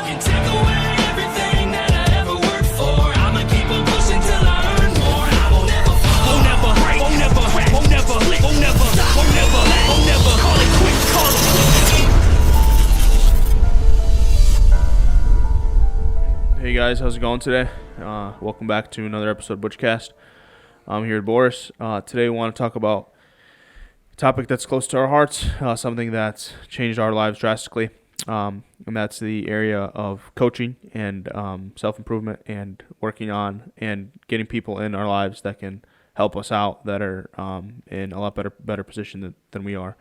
can take away everything that I ever worked for. I'ma keep on pushing till I earn more. I won't ever fall. Won't never break. Won't never crack. Won't never lick. Won't never stop. Won't never let. Won't never call it quits. Call it quits. Hey guys, how's it going today? Welcome back to another episode of BUCH Cast. I'm here with Boris. Today we want to talk about a topic that's close to our hearts, something that's changed our lives drastically, and that's the area of coaching and self-improvement and working on and getting people in our lives that can help us out, that are in a lot better position than we are.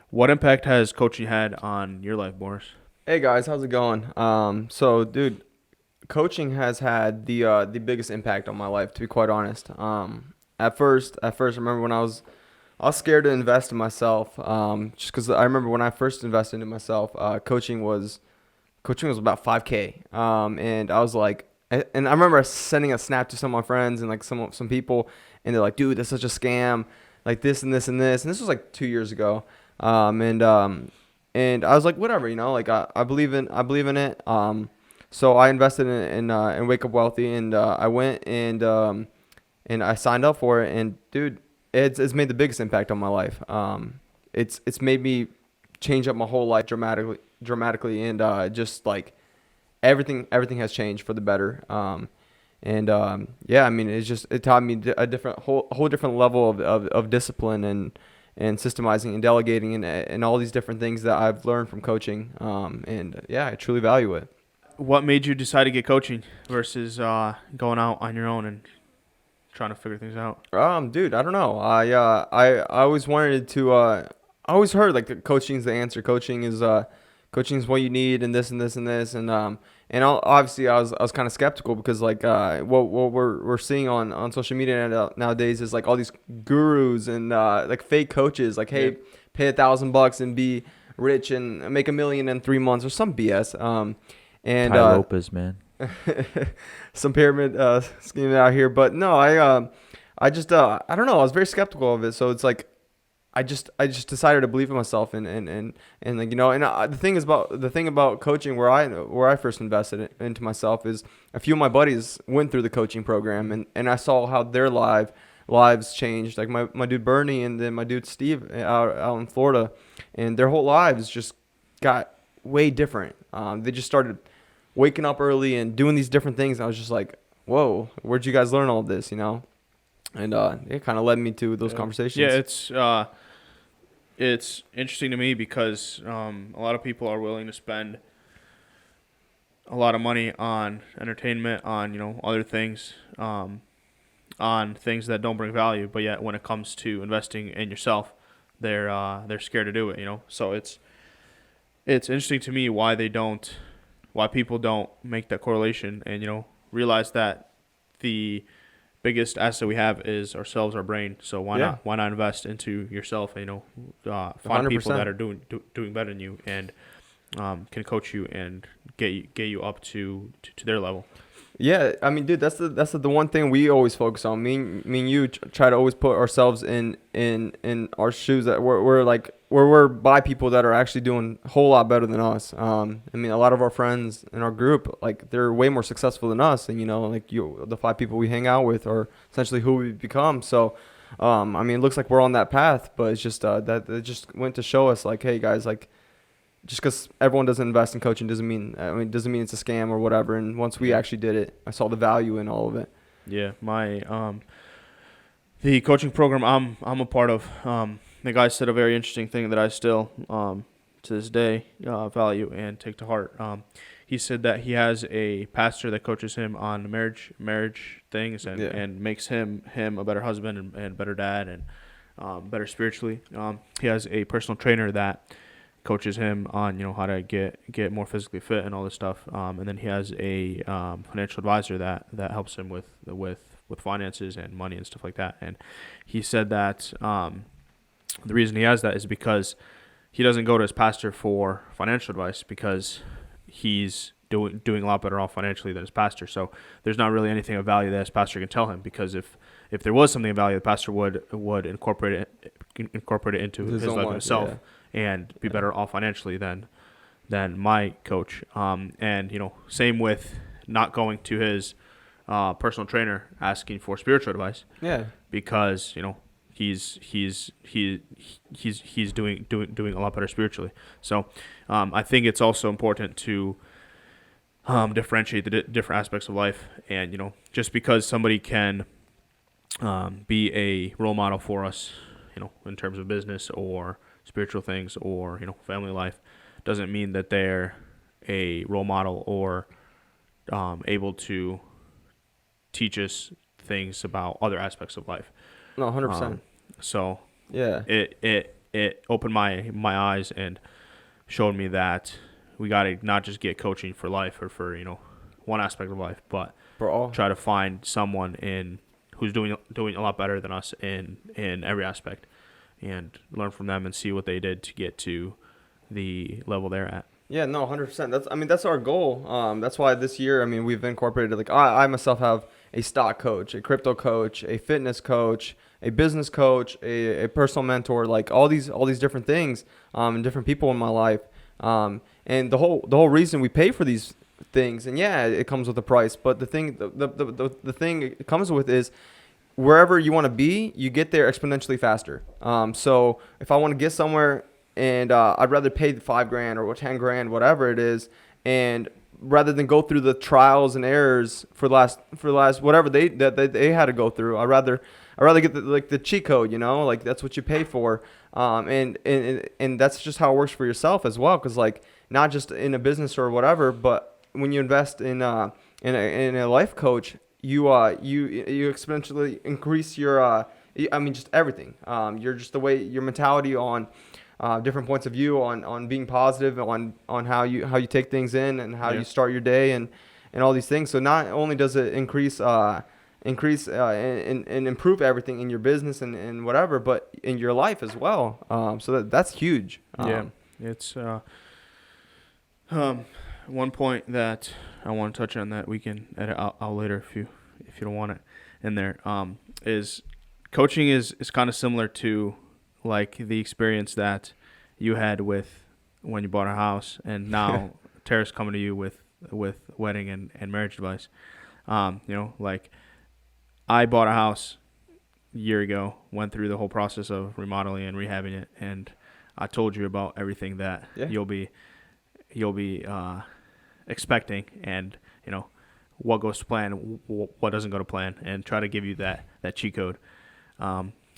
What impact has coaching had on your life, Boris? Hey guys, how's it going? So dude, coaching has had the biggest impact on my life, to be quite honest. At first, I remember when I was scared to invest in myself, just because I remember when I first invested in myself, coaching was about $5K, and I was like, and I remember sending a snap to some of my friends and like some people, and they're like, dude, that's such a scam, like this and this and this, and this was like 2 years ago, and I was like, whatever, like I believe in it. So I invested in Wake Up Wealthy, and I went and I signed up for it, and dude, it's made the biggest impact on my life. It's made me change up my whole life dramatically, and just like everything has changed for the better. Yeah, I mean, it taught me a whole different level of discipline and systemizing and delegating and all these different things that I've learned from coaching. And yeah, I truly value it. What made you decide to get coaching versus going out on your own and trying to figure things out? Dude, I don't know. I always wanted to. I always heard like that coaching is the answer. Coaching is what you need, and this and this and this, and obviously I was kind of skeptical because like what we're seeing on social media nowadays is like all these gurus and like fake coaches, like, hey, pay $1,000 and be rich and make $1 million in 3 months or some BS. And Ty Lopez, man. Some pyramid scheme out here, but no, I just I don't know, I was very skeptical of it. So it's like I just decided to believe in myself, and like, the thing about coaching where I first invested into myself is a few of my buddies went through the coaching program, and I saw how their lives changed. Like my dude Bernie and then my dude Steve out in Florida, and their whole lives just got way different. They just started waking up early and doing these different things. And I was just like, whoa, where'd you guys learn all this, And it kind of led me to those conversations. Yeah, it's interesting to me because a lot of people are willing to spend a lot of money on entertainment, on other things, on things that don't bring value. But yet, when it comes to investing in yourself, they're scared to do it. So it's interesting to me why people don't make that correlation and realize that the biggest asset we have is ourselves, our brain. So why not invest into yourself? And, find 100%. people that are doing better than you and can coach you and get you up to their level. Yeah, I mean, dude, that's the one thing we always focus on. Me and you try to always put ourselves in our shoes, that we're by people that are actually doing a whole lot better than us. I mean, a lot of our friends in our group, like, they're way more successful than us, and the 5 people we hang out with are essentially who we've become. So, I mean, it looks like we're on that path, but it's just that it just went to show us, like, hey guys, like, just because everyone doesn't invest in coaching doesn't mean it's a scam or whatever. And once we actually did it, I saw the value in all of it. Yeah, my the coaching program I'm a part of, the guy said a very interesting thing that I still to this day value and take to heart. He said that he has a pastor that coaches him on marriage things and makes him a better husband and better dad and better spiritually. He has a personal trainer that coaches him on how to get more physically fit and all this stuff, and then he has a financial advisor that helps him with finances and money and stuff like that. And he said that the reason he has that is because he doesn't go to his pastor for financial advice because he's doing a lot better off financially than his pastor. So there's not really anything of value that his pastor can tell him, because if there was something of value, the pastor would incorporate it into his life himself. Yeah. And be better off financially than than my coach. And same with not going to his personal trainer asking for spiritual advice. Yeah. Because he's doing a lot better spiritually. So I think it's also important to differentiate the different aspects of life. And just because somebody can be a role model for us, in terms of business or spiritual things or family life, doesn't mean that they're a role model or able to teach us things about other aspects of life. No, 100%. So Yeah. it opened my eyes and showed me that we got to not just get coaching for life or for one aspect of life, but For all. try to find someone who's doing a lot better than us in every aspect, and learn from them and see what they did to get to the level they're at. Yeah, no, 100%. That's our goal. That's why this year, we've incorporated, like, I myself have a stock coach, a crypto coach, a fitness coach, a business coach, a personal mentor, like all these different things, and different people in my life. And the whole reason we pay for these things, and yeah, it comes with a price, but the thing it comes with is wherever you want to be, you get there exponentially faster. So if I want to get somewhere, and I'd rather pay the $5,000 or $10,000, whatever it is, and rather than go through the trials and errors for the last whatever they had to go through, I'd rather get the cheat code, like that's what you pay for, and that's just how it works for yourself as well, because like not just in a business or whatever, but when you invest in a life coach, you exponentially increase your just everything, you're just the way your mentality on different points of view on being positive, on how you take things in and how you start your day and all these things. So not only does it increase and improve everything in your business and whatever, but in your life as well. So that's huge. It's one point that I want to touch on that we can edit out later if you don't want it in there, is coaching is kind of similar to like the experience that you had with when you bought a house, and now Tara's coming to you with wedding and marriage advice. Like I bought a house a year ago, went through the whole process of remodeling and rehabbing it, and I told you about everything that you'll be expecting, and what goes to plan, what doesn't go to plan, and try to give you that cheat code.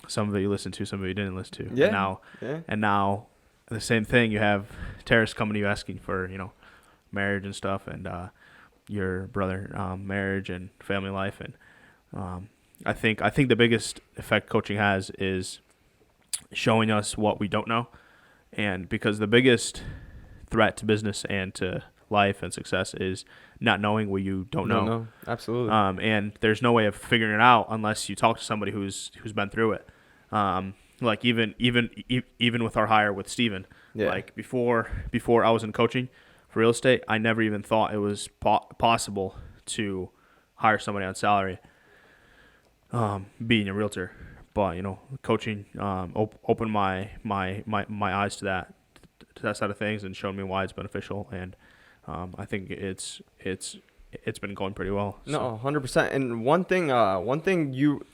Some of it you listened to, some of it you didn't listen to. Yeah. And now the same thing, you have Terrace coming to you asking for, marriage and stuff, and your brother, marriage and family life. And I think the biggest effect coaching has is showing us what we don't know. And because the biggest threat to business and to life and success is not knowing what you don't know. No, absolutely. And there's no way of figuring it out unless you talk to somebody who's been through it. Like even with our hire with Steven, like before I was in coaching for real estate, I never even thought it was possible to hire somebody on salary, being a realtor. But coaching opened my eyes to that side of things and showed me why it's beneficial, and I think it's been going pretty well. So. No, 100%. And one thing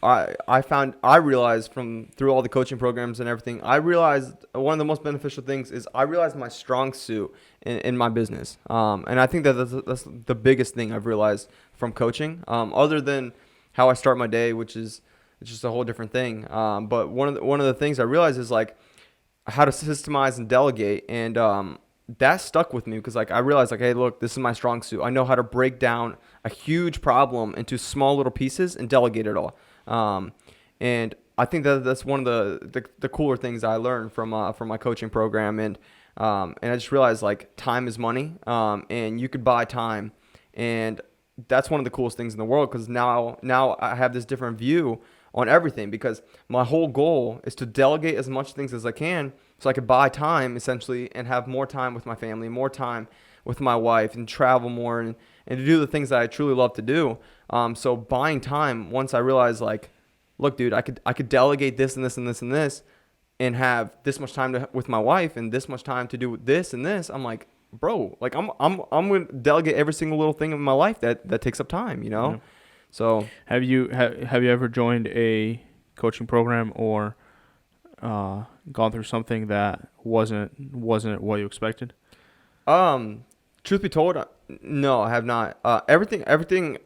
I realized through all the coaching programs and everything, I realized one of the most beneficial things is I realized my strong suit in my business. And I think that's the biggest thing I've realized from coaching, other than how I start my day, which is it's just a whole different thing. But one of the things I realized is like how to systemize and delegate, and that stuck with me because like I realized like, hey, look, this is my strong suit. I know how to break down a huge problem into small little pieces and delegate it all. And I think that's one of the cooler things I learned from my coaching program. And I just realized like time is money, and you could buy time, and that's one of the coolest things in the world because now I have this different view on everything, because my whole goal is to delegate as much things as I can so I could buy time essentially and have more time with my family, more time with my wife, and travel more and to do the things that I truly love to do. So buying time, once I realized like, look, dude, I could delegate this and this and this and this and have this much time with my wife and this much time to do this and this. I'm like, bro, like I'm gonna delegate every single little thing in my life that takes up time, you know. Yeah. So Have you ever joined a coaching program or gone through something that wasn't what you expected? truth be told, no, I have not. Everything.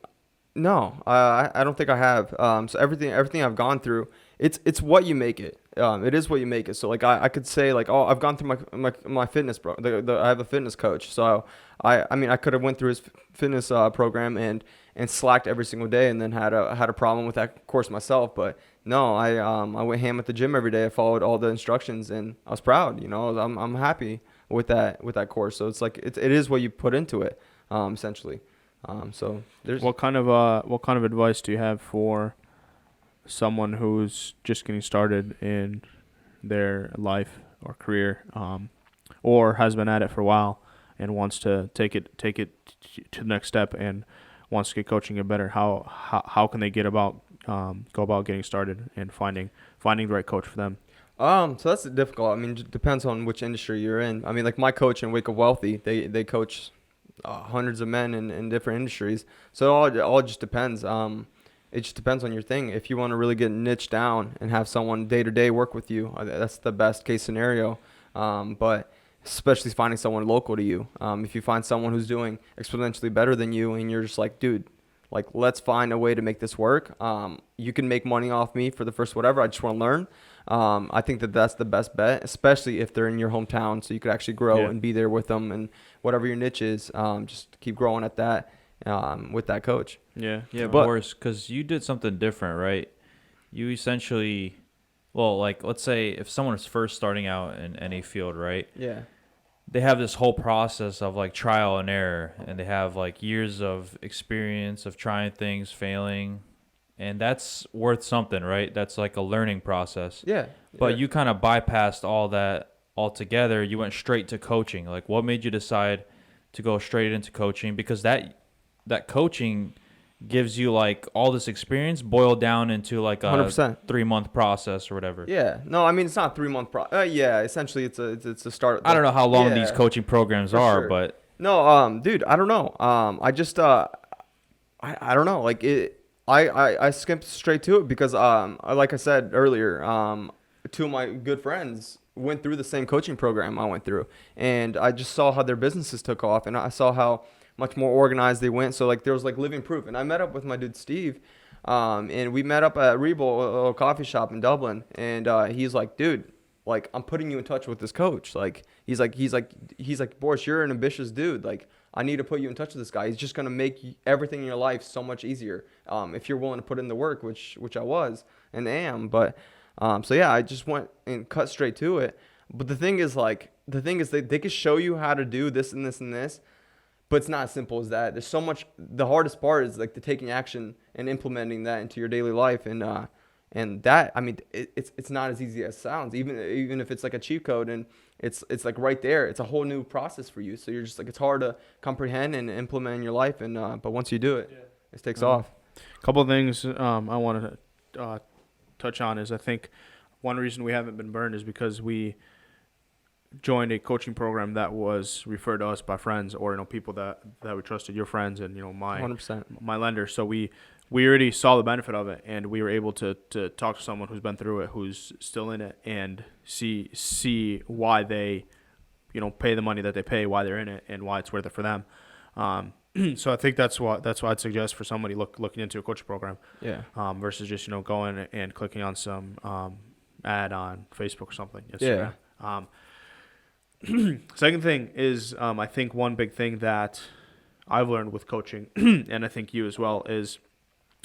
No, I don't think I have. So everything I've gone through, it's what you make it. It is what you make it. So like I could say like, oh, I've gone through my fitness, bro. I have a fitness coach. So I mean I could have went through his fitness program and slacked every single day, and then had a problem with that course myself. But no, I went ham at the gym every day. I followed all the instructions, and I was proud. You know, I'm happy with that course. So it's like it is what you put into it, essentially. So there's What kind of advice do you have for someone who's just getting started in their life or career, or has been at it for a while and wants to take it to the next step and wants to get coaching and better? How can they go about getting started and finding the right coach for them? So that's difficult. I mean, it depends on which industry you're in. I mean, like my coach in Wake Up Wealthy, they coach hundreds of men in different industries. So it all just depends. It just depends on your thing. If you want to really get niched down and have someone day to day work with you, that's the best case scenario. But especially finding someone local to you. If you find someone who's doing exponentially better than you, and you're just like, dude, like let's find a way to make this work. You can make money off me for the first whatever. I just want to learn. I think that's the best bet, especially if they're in your hometown, so you could actually grow and be there with them, and whatever your niche is, just keep growing at that with that coach. Yeah, Boris, because you did something different, right? You essentially, well, like let's say if someone is first starting out in any field, right? Yeah. They have this whole process of like trial and error, and they have like years of experience of trying things, failing. And that's worth something, right? That's like a learning process. Yeah. But you kind of bypassed all that altogether. You went straight to coaching. Like, what made you decide to go straight into coaching? Because that coaching gives you like all this experience boiled down into like a 100%. 3-month process or whatever. Yeah. No, I mean it's not 3-month yeah. Essentially, it's a start. I don't know how long these coaching programs are, sure. but no, dude, I don't know. I just I don't know. Like it. I skipped straight to it because like I said earlier, two of my good friends went through the same coaching program I went through, and I just saw how their businesses took off, and I saw how much more organized they went. So like there was like living proof. And I met up with my dude Steve, and we met up at Rebel, a little coffee shop in Dublin, and he's like, dude, like I'm putting you in touch with this coach. Like he's like Boris, you're an ambitious dude. Like I need to put you in touch with this guy. He's just gonna make everything in your life so much easier if you're willing to put in the work, which I was and am. But so yeah, I just went and cut straight to it. But the thing is they can show you how to do this and this and this, but it's not as simple as that. There's so much. The hardest part is like the taking action and implementing that into your daily life, and that, I mean, it's not as easy as it sounds. Even if it's like a cheat code and it's like right there, it's a whole new process for you. So you're just like, it's hard to comprehend and implement in your life. And but once you do it, it takes off. A couple of things I want to touch on is I think one reason we haven't been burned is because we joined a coaching program that was referred to us by friends or people that we trusted, your friends and my 100%. my lender. So we already saw the benefit of it, and we were able to talk to someone who's been through it, who's still in it, and see why they pay the money that they pay, why they're in it, and why it's worth it for them. So I think that's what I'd suggest for somebody looking into a coaching program. Yeah. Versus just going and clicking on some ad on Facebook or something. Yeah. Second thing is I think one big thing that I've learned with coaching, and I think you as well, is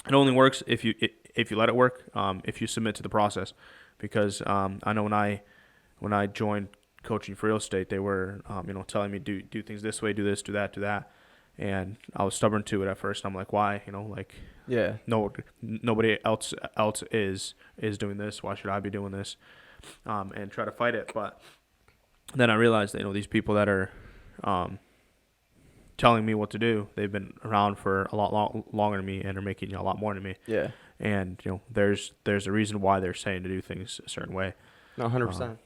it only works if you let it work, if you submit to the process. Because I know when I joined coaching for real estate, they were telling me do things this way, do this, do that, and I was stubborn to it at first. I'm like, why? Yeah. No, nobody else is doing this. Why should I be doing this? And try to fight it. But then I realized that these people that are telling me what to do, they've been around for a lot longer than me and are making a lot more than me. Yeah. And there's a reason why they're saying to do things a certain way. No, 100%.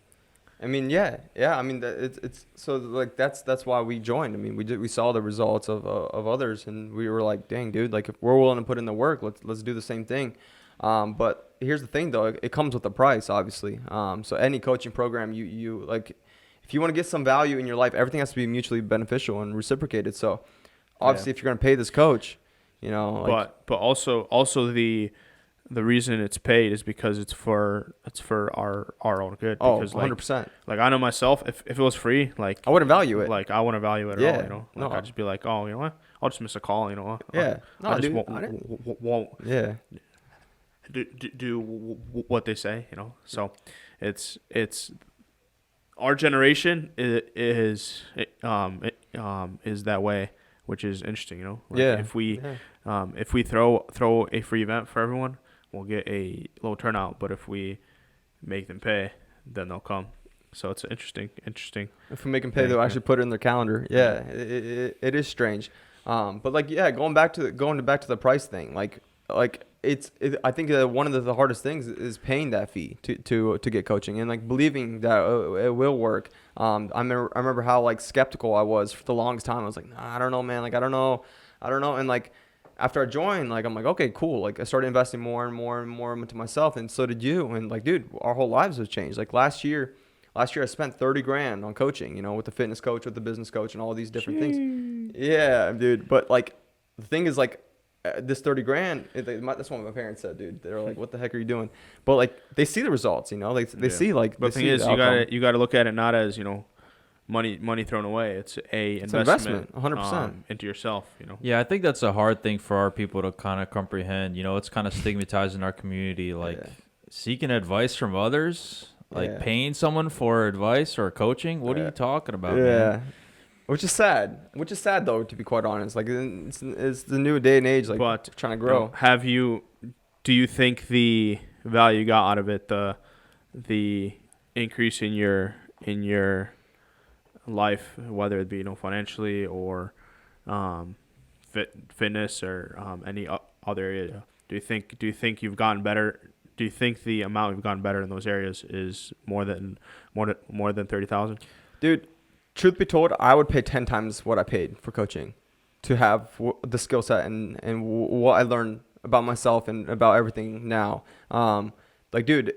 I mean, yeah. I mean, it's so like that's why we joined. I mean, we saw the results of others, and we were like, dang, dude, like if we're willing to put in the work, let's do the same thing. But here's the thing, though, it comes with a price, obviously. So any coaching program, you like, if you want to get some value in your life, everything has to be mutually beneficial and reciprocated. So obviously, if you're gonna pay this coach, you know, like, but also the reason it's paid is because it's for our own good. oh, Because 100%. like I know myself, if it was free, like I wouldn't value it. like I wouldn't value it at Yeah, all. You know, like no. I'd just be like, oh, you know what? I'll just miss a call. You know, Yeah. No, I just dude, won't Yeah. do what they say. You know, so it's our generation is that way, which is interesting. You know, like Yeah. if we throw a free event for everyone, we'll get a low turnout. But if we make them pay, then they'll come. So it's interesting. If we make them pay, Yeah, they'll yeah. actually put it in their calendar. Yeah, it is strange. But like, yeah, going back to the price thing, like I think one of the hardest things is paying that fee to get coaching, and like believing that it will work. I remember how like skeptical I was for the longest time. I was like, nah, I don't know, man. Like I don't know. And like after I joined, like I'm like, okay, cool. Like I started investing more and more into myself, and so did you. And like, dude, our whole lives have changed. Like last year I spent $30,000 on coaching, you know, with the fitness coach, with the business coach, and all these different things. Yeah, dude. But like, the thing is, like, this $30,000, that's what my parents said, dude. They're like, "What the heck are you doing?" But like, they see the results, you know. They see like. But the thing is, you gotta look at it not as, you know, money thrown away. It's an investment, 100%. into yourself. You know. Yeah, I think that's a hard thing for our people to kind of comprehend. You know, it's kind of stigmatized in our community, like seeking advice from others, like paying someone for advice or coaching. What are you talking about, man? Which is sad. Though, to be quite honest. Like it's the new day and age. Like, but trying to grow. Do you think the value you got out of it, the increase in your life, whether it be, you know, financially or fitness or any other area, do you think you've gotten better? Do you think the amount you've gotten better in those areas is more than 30,000? Dude, truth be told, I would pay 10 times what I paid for coaching to have the skill set and what I learned about myself and about everything now. Like, dude,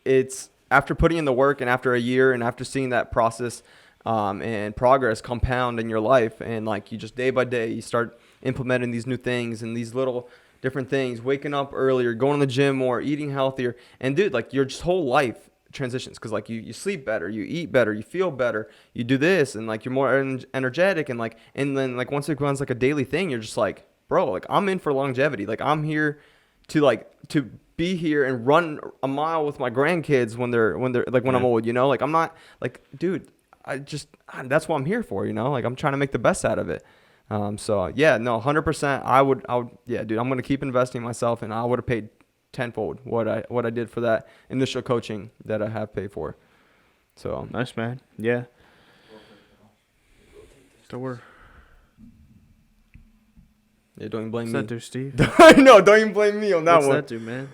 it's after putting in the work and after a year and after seeing that process and progress compound in your life, and like you just day by day, you start implementing these new things and these little different things, waking up earlier, going to the gym more, eating healthier. And dude, like your just whole life transitions, because like you sleep better, you eat better, you feel better, you do this, and like you're more energetic, and then like once it becomes like a daily thing, you're just like, bro, like I'm in for longevity. Like I'm here to be here and run a mile with my grandkids when I'm old, you know? Like I'm not like, dude, that's what I'm here for, you know? Like I'm trying to make the best out of it. So yeah, no, 100%. I would, yeah, dude, I'm going to keep investing in myself, and I would have paid tenfold what I did for that initial coaching that I have paid for. So nice, man. Yeah. So don't even blame what's me. that do, Steve? No, don't even blame me on that What's one. that do, man?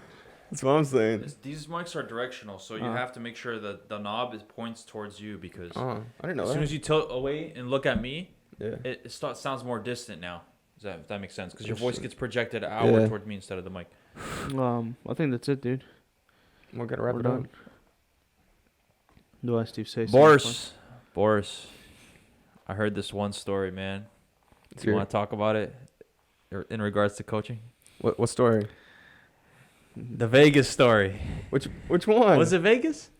That's what I'm saying. These mics are directional, so you have to make sure that the knob points towards you, because I didn't know as that. soon as you tilt away and look at me, Yeah. it sounds more distant now. If that makes sense, because your voice gets projected outward toward me instead of the mic. I think that's it, dude. We're gonna wrap We're it up. done. Do I, Steve, say Boris, I heard this one story, man. Do you want to talk about it in regards to coaching? What story? The Vegas story. Which one? Was it Vegas?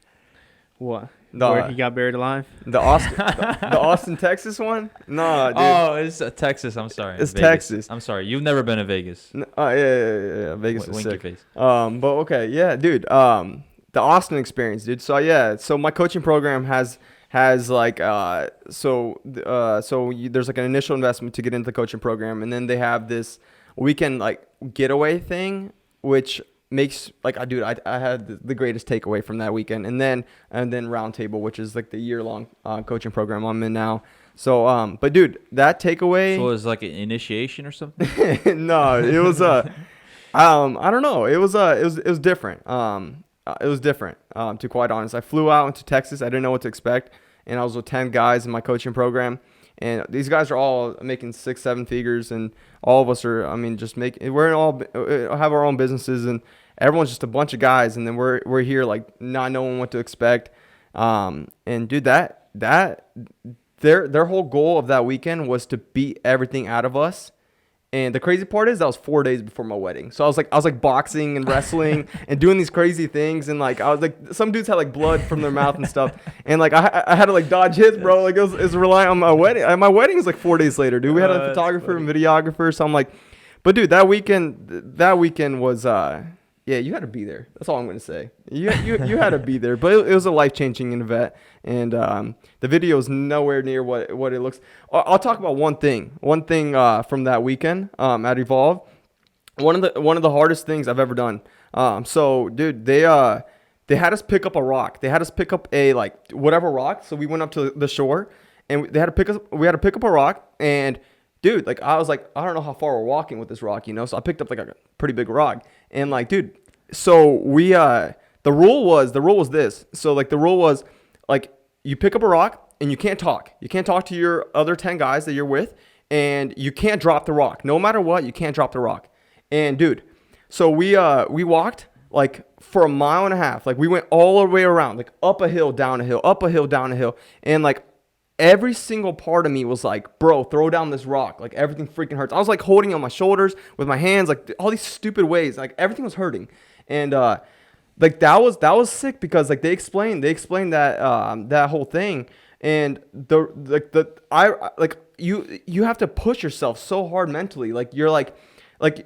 What? No, Where he got buried alive? the Austin, Texas one? No, dude. Oh, it's Texas. I'm sorry. It's Vegas. Texas. I'm sorry. You've never been to Vegas. Yeah. Vegas is Winky sick. face. But okay, yeah, dude. The Austin experience, dude. So my coaching program has like there's like an initial investment to get into the coaching program, and then they have this weekend like getaway thing, which makes like I had the greatest takeaway from that weekend, and then Roundtable, which is like the year-long coaching program I'm in now. So but dude, that takeaway. So it was like an initiation or something. No, it was I don't know. It was different. it was different, to be quite honest. I flew out into Texas. I didn't know what to expect, and I was with 10 guys in my coaching program, and these guys are all making 6-7 figures, and all of us are, I mean, just we're all have our own businesses, and everyone's just a bunch of guys, and then we're here like not knowing what to expect. And dude, their whole goal of that weekend was to beat everything out of us. And the crazy part is that was 4 days before my wedding. So I was like boxing and wrestling and doing these crazy things. And like, I was like, some dudes had like blood from their mouth and stuff. And like, I had to like dodge hits, bro. Like it was relying on my wedding. My wedding was like 4 days later, dude. We had a photographer and videographer. So I'm like, but dude, that weekend was, yeah, you had to be there. That's all I'm going to say. You had to be there. But it was a life-changing event. And the video is nowhere near what it looks. I'll talk about one thing from that weekend at Evolve. One of the hardest things I've ever done. So, dude, they had us pick up a rock. They had us pick up a, like, whatever rock. So we went up to the shore, and we had to pick up a rock. And, dude, like, I was like, I don't know how far we're walking with this rock, you know? So I picked up, like, a pretty big rock. And, like, dude, so we, the rule was this. So, like, the rule was, like, you pick up a rock, and you can't talk. You can't talk to your other 10 guys that you're with, and you can't drop the rock. No matter what, you can't drop the rock. And, dude, so we walked, like, for a mile and a half. Like, we went all the way around, like, up a hill, down a hill, up a hill, down a hill. And, like, every single part of me was like, bro, throw down this rock. Like, everything freaking hurts. I was, like, holding on my shoulders with my hands, like, all these stupid ways. Like, everything was hurting. And, like, that was sick because, like, they explained that that whole thing. And you have to push yourself so hard mentally. Like, you're like,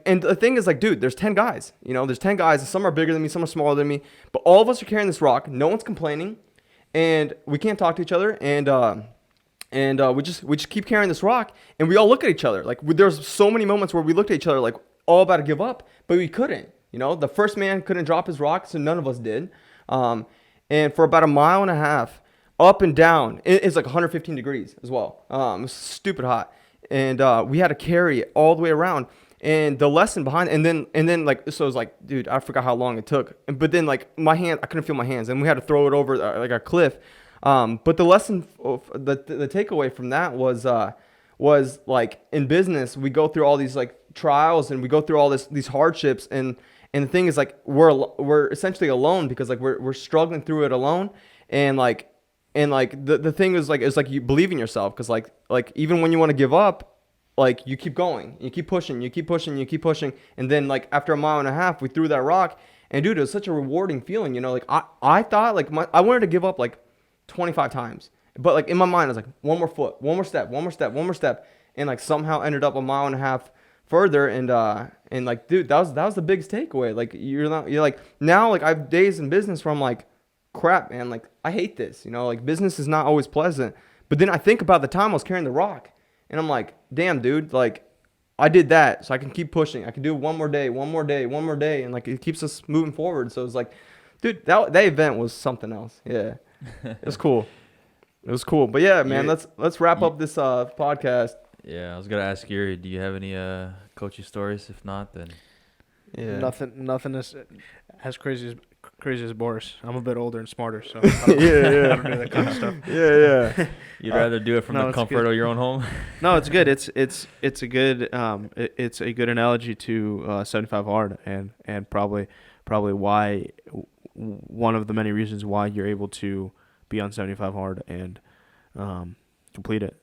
and the thing is, like, dude, there's 10 guys, you know, there's 10 guys, and some are bigger than me, some are smaller than me, but all of us are carrying this rock. No one's complaining, and we can't talk to each other. And we just keep carrying this rock, and we all look at each other. Like, there's so many moments where we looked at each other, like, all about to give up, but we couldn't. You know, the first man couldn't drop his rock, so none of us did. And for about a mile and a half, up and down, it's like 115 degrees as well. It was stupid hot, and we had to carry it all the way around. And the lesson behind, and then like, so it was like, dude, I forgot how long it took. But then, like, my hand, I couldn't feel my hands, and we had to throw it over like a cliff. But the lesson, the takeaway from that was like, in business, we go through all these, like, trials, and we go through all these hardships, and the thing is, like, we're essentially alone because, like, we're struggling through it alone. And the thing is, like, it's like you believe in yourself, because like even when you want to give up, like, you keep going, you keep pushing, and then, like, after a mile and a half, we threw that rock, and dude, it was such a rewarding feeling, you know. Like, I thought, like, I wanted to give up like 25 times, but, like, in my mind, I was like, one more foot, one more step, and, like, somehow ended up a mile and a half further. And like, dude, that was the biggest takeaway. Like, you're like, now, like, I have days in business where I'm like, crap, man, like, I hate this, you know, like, business is not always pleasant. But then I think about the time I was carrying the rock, and I'm like, damn, dude, like, I did that, so I can keep pushing. I can do one more day, and, like, it keeps us moving forward. So it's like, dude, that event was something else. Yeah, it was cool. But yeah, man, let's wrap up this podcast. Yeah, I was gonna ask Yuri, do you have any coaching stories? If not, then yeah, nothing is as crazy as Boris. I'm a bit older and smarter, so I don't do that kind of stuff. Yeah. You'd rather do it from the comfort of your own home? No, it's good. It's a good it's a good analogy to 75 hard, and probably why, one of the many reasons why you're able to be on 75 hard and complete it.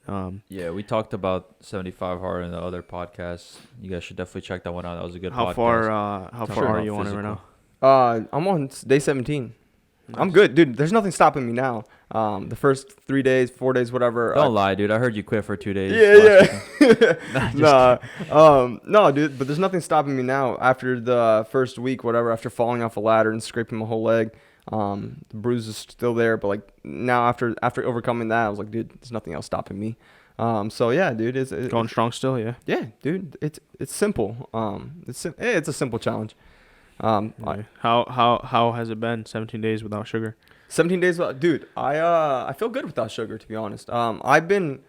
Yeah, we talked about 75 hard in the other podcast. You guys should definitely check that one out. That was a good podcast. How far are you on it right now? I'm on day 17. Nice. I'm good, dude. There's nothing stopping me now. The first 3 days, 4 days, whatever. Don't lie, dude. I heard you quit for 2 days. Yeah. No, dude. But there's nothing stopping me now. After the first week, whatever. After falling off a ladder and scraping my whole leg, the bruise is still there. But, like, now after overcoming that, I was like, dude, there's nothing else stopping me. So yeah, dude, it's going strong still. Yeah, dude. It's simple. It's a simple challenge. How has it been 17 days without sugar? 17 days without, dude, I feel good without sugar, to be honest. I've been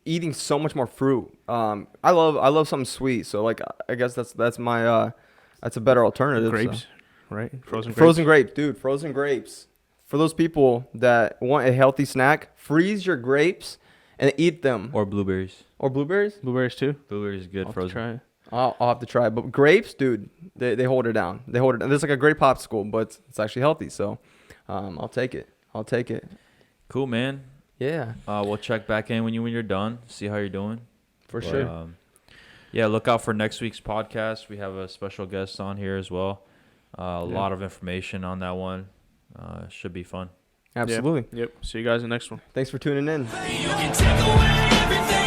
eating so much more fruit. I love something sweet, so, like, I guess that's my that's a better alternative. Grapes. So. right? Frozen grapes. Frozen grapes, dude. Frozen grapes. For those people that want a healthy snack, freeze your grapes and eat them. Or blueberries. Or blueberries. Blueberries too. Blueberries is good I'll have to frozen. try it. I'll have to try it. But grapes, dude, they hold it down. They hold it down. There's like a grape popsicle, but it's actually healthy. So I'll take it. I'll take it. Cool, man. Yeah, We'll check back in when you're done. See how you're doing. for But, sure. Yeah, look out for next week's podcast. We have a special guest on here as well. A lot of information on that one. Should be fun. Absolutely. Yep. See you guys in the next one. Thanks for tuning in. You can take away everything